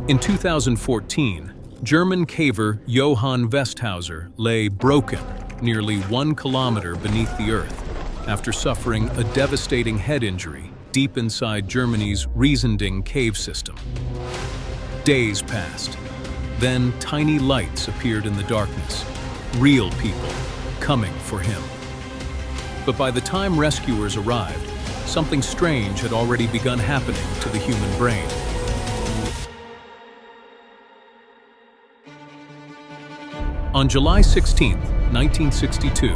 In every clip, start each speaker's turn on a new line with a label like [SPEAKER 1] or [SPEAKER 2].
[SPEAKER 1] In 2014, German caver Johann Westhauser lay broken nearly 1 kilometer beneath the earth after suffering a devastating head injury deep inside Germany's Riesending cave system. Days passed. Then tiny lights appeared in the darkness, real people coming for him. But by the time rescuers arrived, something strange had already begun happening to the human brain. On July 16, 1962,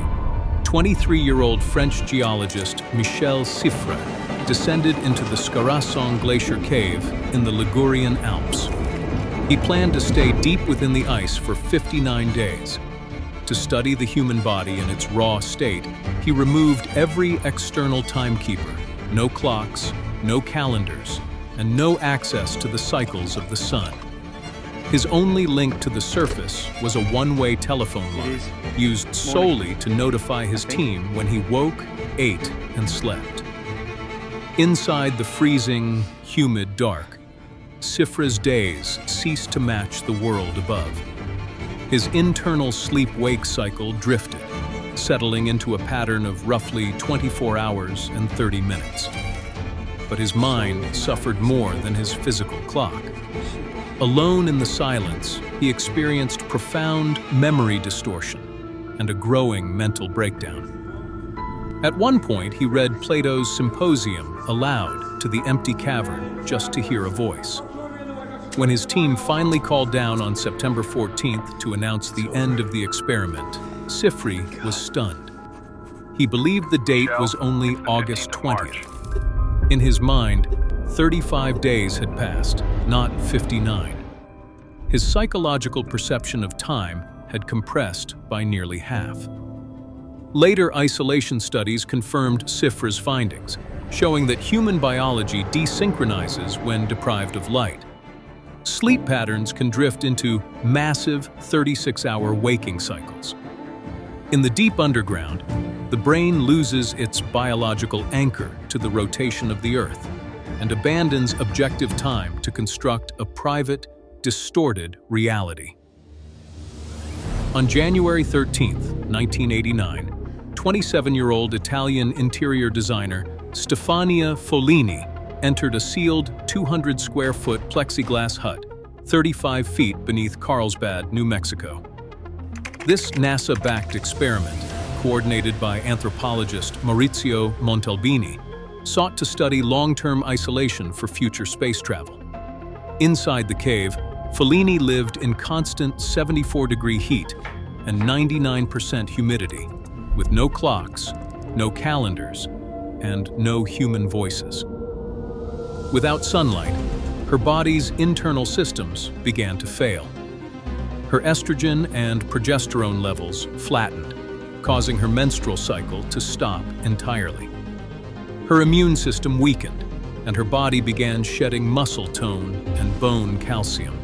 [SPEAKER 1] 23-year-old French geologist Michel Siffre descended into the Scarasson Glacier Cave in the Ligurian Alps. He planned to stay deep within the ice for 59 days. To study the human body in its raw state, he removed every external timekeeper, no clocks, no calendars, and no access to the cycles of the sun. His only link to the surface was a one-way telephone line, used solely to notify his team when he woke, ate, and slept. Inside the freezing, humid dark, Siffre's days ceased to match the world above. His internal sleep-wake cycle drifted, settling into a pattern of roughly 24 hours and 30 minutes. But his mind suffered more than his physical clock. Alone in the silence, he experienced profound memory distortion and a growing mental breakdown. At one point, he read Plato's Symposium aloud to the empty cavern just to hear a voice. When his team finally called down on September 14th to announce the end of the experiment, Siffre was stunned. He believed the date was only August 20th. In his mind, 35 days had passed, not 59. His psychological perception of time had compressed by nearly half. Later isolation studies confirmed Siffre's findings, showing that human biology desynchronizes when deprived of light. Sleep patterns can drift into massive 36-hour waking cycles. In the deep underground, the brain loses its biological anchor to the rotation of the Earth and abandons objective time to construct a private, distorted reality. On January 13, 1989, 27-year-old Italian interior designer Stefania Follini entered a sealed 200-square-foot plexiglass hut, 35 feet beneath Carlsbad, New Mexico. This NASA-backed experiment, coordinated by anthropologist Maurizio Montalbini, sought to study long-term isolation for future space travel. Inside the cave, Follini lived in constant 74-degree heat and 99% humidity, with no clocks, no calendars, and no human voices. Without sunlight, her body's internal systems began to fail. Her estrogen and progesterone levels flattened, causing her menstrual cycle to stop entirely. Her immune system weakened, and her body began shedding muscle tone and bone calcium.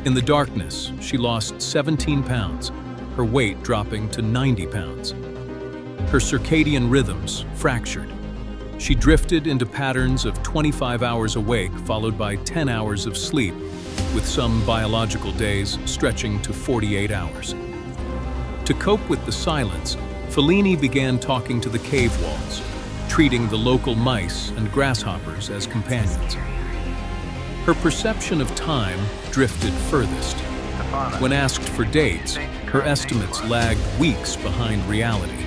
[SPEAKER 1] In the darkness, she lost 17 pounds, her weight dropping to 90 pounds. Her circadian rhythms fractured. She drifted into patterns of 25 hours awake followed by 10 hours of sleep, with some biological days stretching to 48 hours. To cope with the silence, Follini began talking to the cave walls, treating the local mice and grasshoppers as companions. Her perception of time drifted furthest. When asked for dates, her estimates lagged weeks behind reality.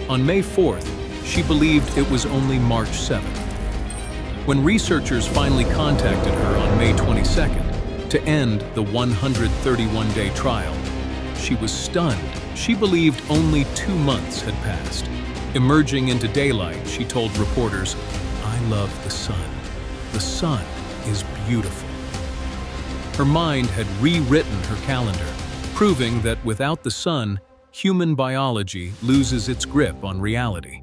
[SPEAKER 1] On May 4th, she believed it was only March 7th. When researchers finally contacted her on May 22nd to end the 131-day trial, she was stunned. She believed only 2 months had passed. Emerging into daylight, she told reporters, "I love the sun. The sun is beautiful." Her mind had rewritten her calendar, proving that without the sun, human biology loses its grip on reality.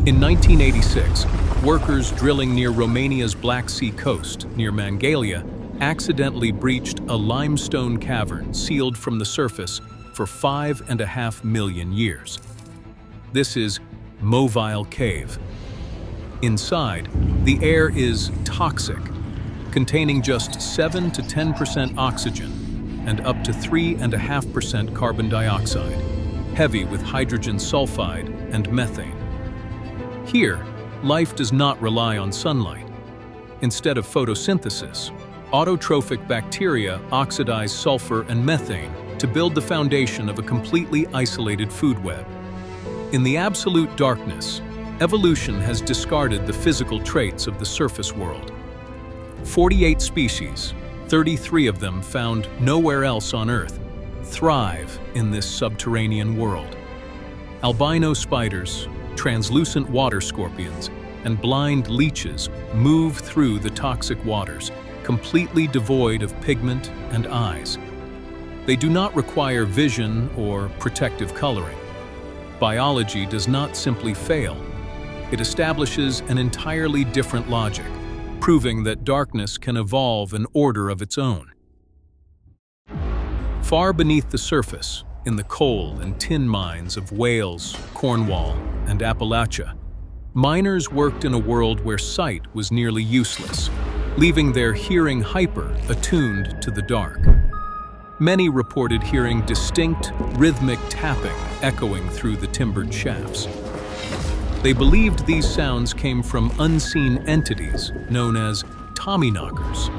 [SPEAKER 1] In 1986, workers drilling near Romania's Black Sea coast, near Mangalia, accidentally breached a limestone cavern sealed from the surface for 5.5 million years. This is Mobile Cave. Inside, the air is toxic, containing just 7 to 10% oxygen and up to 3.5% carbon dioxide, heavy with hydrogen sulfide and methane. Here, life does not rely on sunlight. Instead of photosynthesis, autotrophic bacteria oxidize sulfur and methane to build the foundation of a completely isolated food web. In the absolute darkness, evolution has discarded the physical traits of the surface world. 48 species, 33 of them found nowhere else on Earth, thrive in this subterranean world. Albino spiders, translucent water scorpions, and blind leeches move through the toxic waters, completely devoid of pigment and eyes. They do not require vision or protective coloring. Biology does not simply fail. It establishes an entirely different logic, proving that darkness can evolve an order of its own. Far beneath the surface, in the coal and tin mines of Wales, Cornwall, and Appalachia, miners worked in a world where sight was nearly useless, leaving their hearing hyper-attuned to the dark. Many reported hearing distinct, rhythmic tapping echoing through the timbered shafts. They believed these sounds came from unseen entities known as Tommyknockers.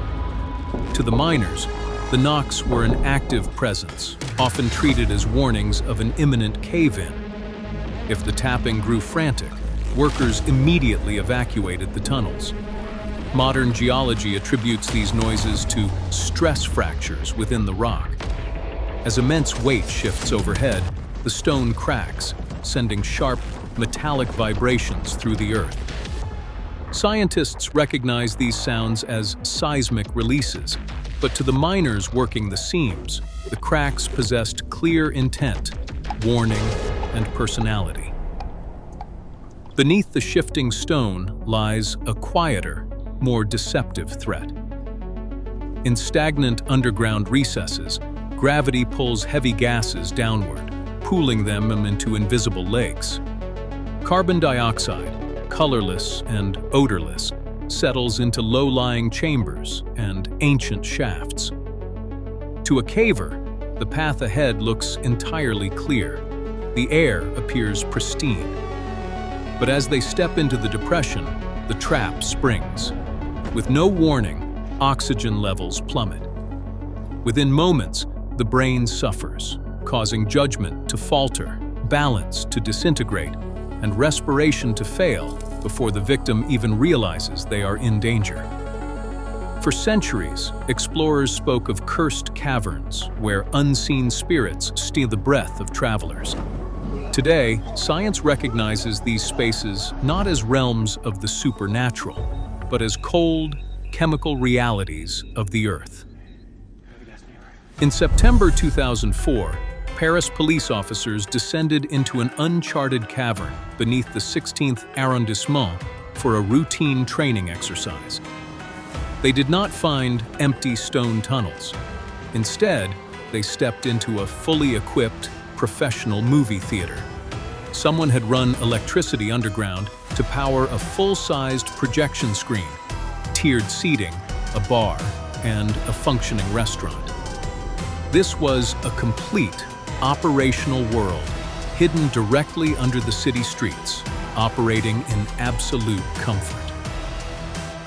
[SPEAKER 1] To the miners, the knocks were an active presence, often treated as warnings of an imminent cave-in. If the tapping grew frantic, workers immediately evacuated the tunnels. Modern geology attributes these noises to stress fractures within the rock. As immense weight shifts overhead, the stone cracks, sending sharp, metallic vibrations through the earth. Scientists recognize these sounds as seismic releases, but to the miners working the seams, the cracks possessed clear intent, warning, and personality. Beneath the shifting stone lies a quieter, more deceptive threat. In stagnant underground recesses, gravity pulls heavy gases downward, pooling them into invisible lakes. Carbon dioxide, colorless and odorless, settles into low-lying chambers and ancient shafts. To a caver, the path ahead looks entirely clear. The air appears pristine. But as they step into the depression, the trap springs. With no warning, oxygen levels plummet. Within moments, the brain suffers, causing judgment to falter, balance to disintegrate, and respiration to fail before the victim even realizes they are in danger. For centuries, explorers spoke of cursed caverns where unseen spirits steal the breath of travelers. Today, science recognizes these spaces not as realms of the supernatural, but as cold, chemical realities of the Earth. In September 2004, Paris police officers descended into an uncharted cavern beneath the 16th arrondissement for a routine training exercise. They did not find empty stone tunnels. Instead, they stepped into a fully equipped, professional movie theater. Someone had run electricity underground to power a full-sized projection screen, tiered seating, a bar, and a functioning restaurant. This was a complete, operational world, hidden directly under the city streets, operating in absolute comfort.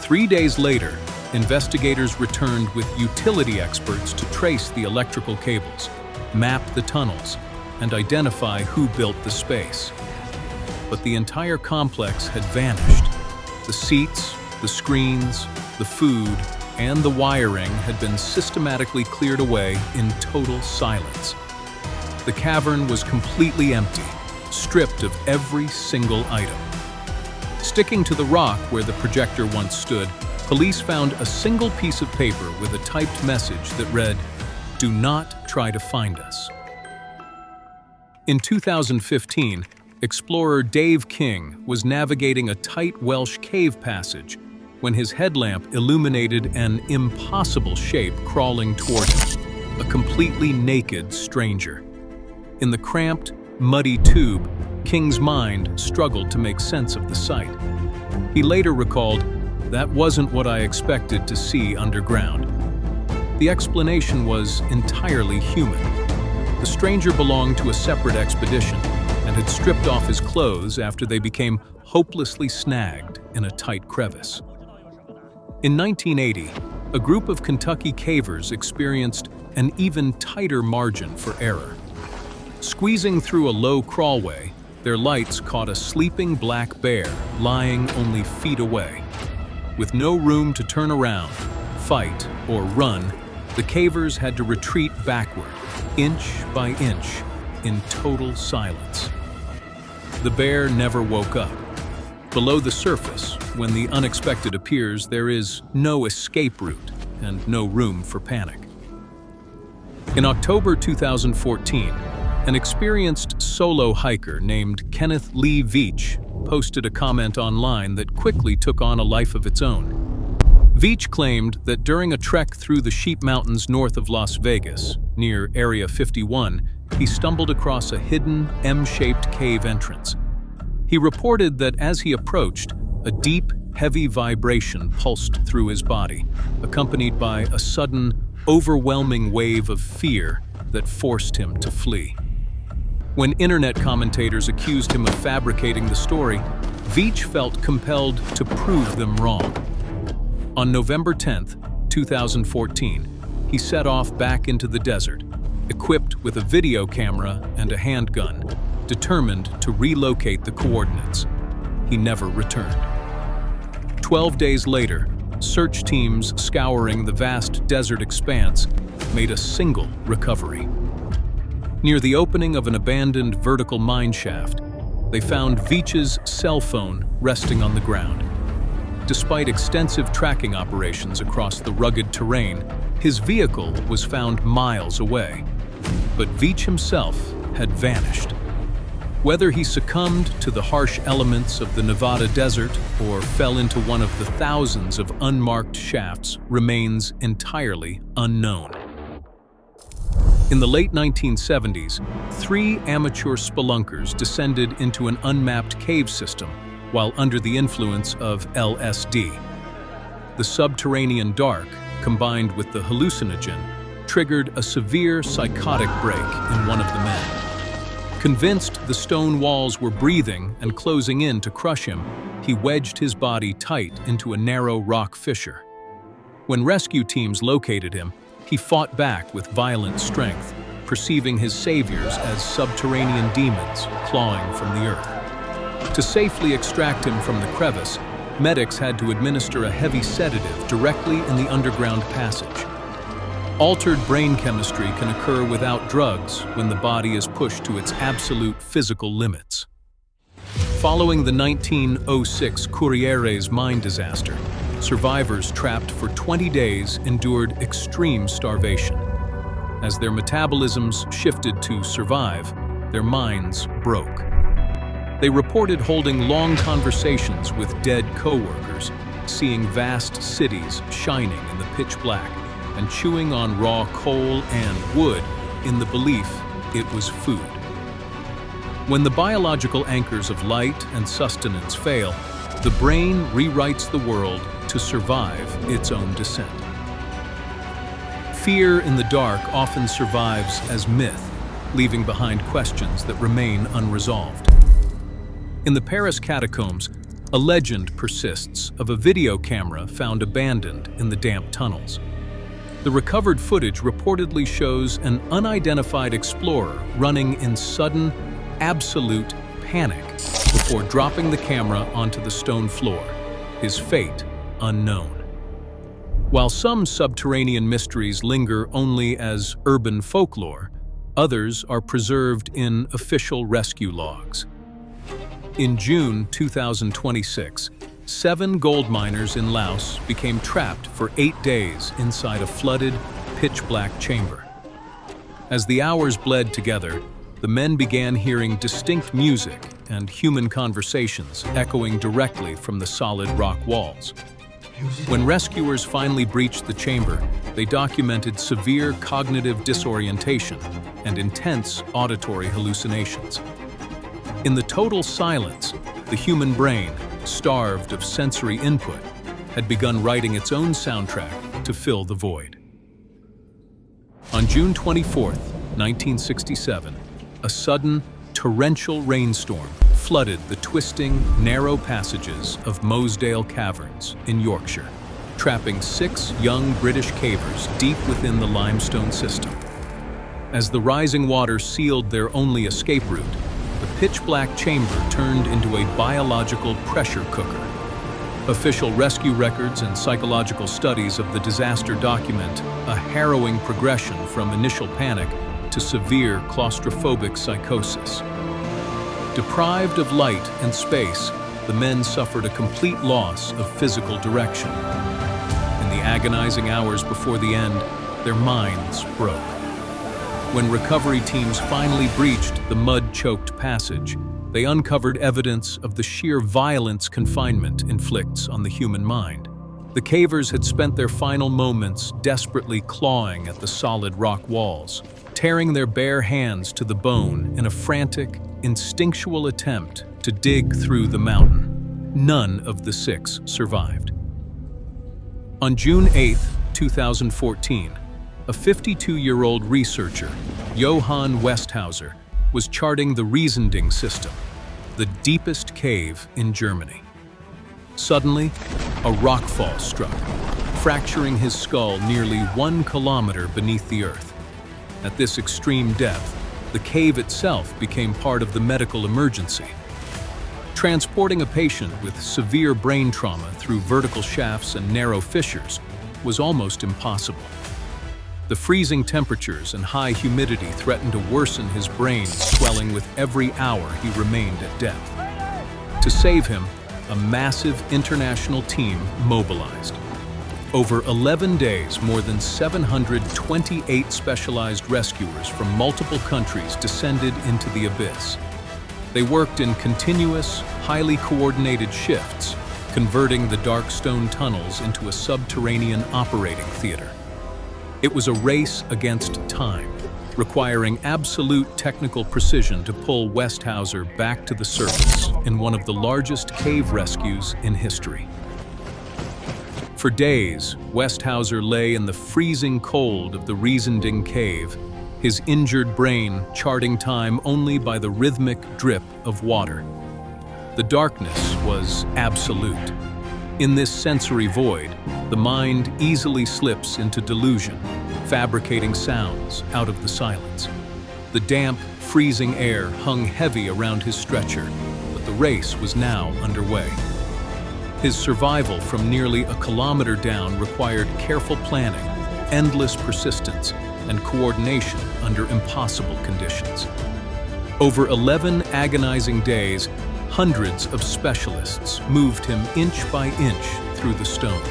[SPEAKER 1] 3 days later, investigators returned with utility experts to trace the electrical cables, map the tunnels, and identify who built the space. But the entire complex had vanished. The seats, the screens, the food, and the wiring had been systematically cleared away in total silence. The cavern was completely empty, stripped of every single item. Sticking to the rock where the projector once stood, police found a single piece of paper with a typed message that read, "Do not try to find us." In 2015, explorer Dave King was navigating a tight Welsh cave passage when his headlamp illuminated an impossible shape crawling toward him, a completely naked stranger. In the cramped, muddy tube, King's mind struggled to make sense of the sight. He later recalled, that wasn't what I expected to see underground." The explanation was entirely human. The stranger belonged to a separate expedition and had stripped off his clothes after they became hopelessly snagged in a tight crevice. In 1980, a group of Kentucky cavers experienced an even tighter margin for error. Squeezing through a low crawlway, their lights caught a sleeping black bear lying only feet away. With no room to turn around, fight, or run, the cavers had to retreat backward, inch by inch, in total silence. The bear never woke up. Below the surface, when the unexpected appears, there is no escape route and no room for panic. In October 2014, an experienced solo hiker named Kenneth Lee Veach posted a comment online that quickly took on a life of its own. Veach claimed that during a trek through the Sheep Mountains north of Las Vegas, near Area 51, he stumbled across a hidden M-shaped cave entrance. He reported that as he approached, a deep, heavy vibration pulsed through his body, accompanied by a sudden, overwhelming wave of fear that forced him to flee. When internet commentators accused him of fabricating the story, Veach felt compelled to prove them wrong. On November 10, 2014, he set off back into the desert, equipped with a video camera and a handgun, determined to relocate the coordinates. He never returned. 12 days later, search teams scouring the vast desert expanse made a single recovery. Near the opening of an abandoned vertical mine shaft, they found Veach's cell phone resting on the ground. Despite extensive tracking operations across the rugged terrain, his vehicle was found miles away. But Veach himself had vanished. Whether he succumbed to the harsh elements of the Nevada desert or fell into one of the thousands of unmarked shafts remains entirely unknown. In the late 1970s, 3 amateur spelunkers descended into an unmapped cave system while under the influence of LSD. The subterranean dark, combined with the hallucinogen, triggered a severe psychotic break in one of the men. Convinced the stone walls were breathing and closing in to crush him, he wedged his body tight into a narrow rock fissure. When rescue teams located him, he fought back with violent strength, perceiving his saviors as subterranean demons clawing from the earth. To safely extract him from the crevice, medics had to administer a heavy sedative directly in the underground passage. Altered brain chemistry can occur without drugs when the body is pushed to its absolute physical limits. Following the 1906 Corrieres mine disaster, survivors trapped for 20 days endured extreme starvation. As their metabolisms shifted to survive, their minds broke. They reported holding long conversations with dead co-workers, seeing vast cities shining in the pitch black, and chewing on raw coal and wood in the belief it was food. When the biological anchors of light and sustenance fail, the brain rewrites the world to survive its own descent. Fear in the dark often survives as myth, leaving behind questions that remain unresolved. In the Paris catacombs, a legend persists of a video camera found abandoned in the damp tunnels. The recovered footage reportedly shows an unidentified explorer running in sudden, absolute panic before dropping the camera onto the stone floor, his fate unknown. While some subterranean mysteries linger only as urban folklore, others are preserved in official rescue logs. In June 2026, 7 gold miners in Laos became trapped for 8 days inside a flooded, pitch-black chamber. As the hours bled together, the men began hearing distinct music and human conversations echoing directly from the solid rock walls. When rescuers finally breached the chamber, they documented severe cognitive disorientation and intense auditory hallucinations. In the total silence, the human brain, starved of sensory input, had begun writing its own soundtrack to fill the void. On June 24, 1967, a sudden, torrential rainstorm flooded the twisting, narrow passages of Mosedale Caverns in Yorkshire, trapping 6 young British cavers deep within the limestone system. As the rising water sealed their only escape route, the pitch-black chamber turned into a biological pressure cooker. Official rescue records and psychological studies of the disaster document a harrowing progression from initial panic to severe claustrophobic psychosis. Deprived of light and space, the men suffered a complete loss of physical direction. In the agonizing hours before the end, their minds broke. When recovery teams finally breached the mud-choked passage, they uncovered evidence of the sheer violence confinement inflicts on the human mind. The cavers had spent their final moments desperately clawing at the solid rock walls, tearing their bare hands to the bone in a frantic, instinctual attempt to dig through the mountain. None of the 6 survived. On June 8, 2014, a 52-year-old researcher, Johann Westhauser, was charting the Riesending system, the deepest cave in Germany. Suddenly, a rockfall struck, fracturing his skull nearly 1 kilometer beneath the earth. At this extreme depth, the cave itself became part of the medical emergency. Transporting a patient with severe brain trauma through vertical shafts and narrow fissures was almost impossible. The freezing temperatures and high humidity threatened to worsen his brain swelling with every hour he remained at depth. To save him, a massive international team mobilized. Over 11 days, more than 728 specialized rescuers from multiple countries descended into the abyss. They worked in continuous, highly coordinated shifts, converting the dark stone tunnels into a subterranean operating theater. It was a race against time, requiring absolute technical precision to pull Westhauser back to the surface in one of the largest cave rescues in history. For days, Westhauser lay in the freezing cold of the Riesending cave, his injured brain charting time only by the rhythmic drip of water. The darkness was absolute. In this sensory void, the mind easily slips into delusion, fabricating sounds out of the silence. The damp, freezing air hung heavy around his stretcher, but the race was now underway. His survival from nearly a kilometer down required careful planning, endless persistence, and coordination under impossible conditions. Over 11 agonizing days, hundreds of specialists moved him inch by inch through the stone.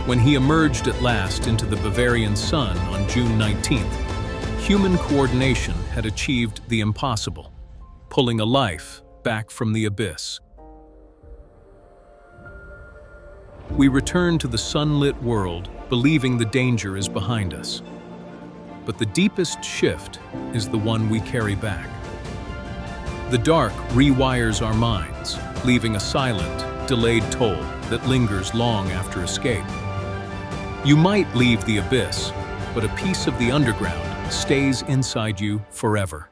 [SPEAKER 1] When he emerged at last into the Bavarian sun on June 19th, human coordination had achieved the impossible, pulling a life back from the abyss. We return to the sunlit world, believing the danger is behind us. But the deepest shift is the one we carry back. The dark rewires our minds, leaving a silent, delayed toll that lingers long after escape. You might leave the abyss, but a piece of the underground stays inside you forever.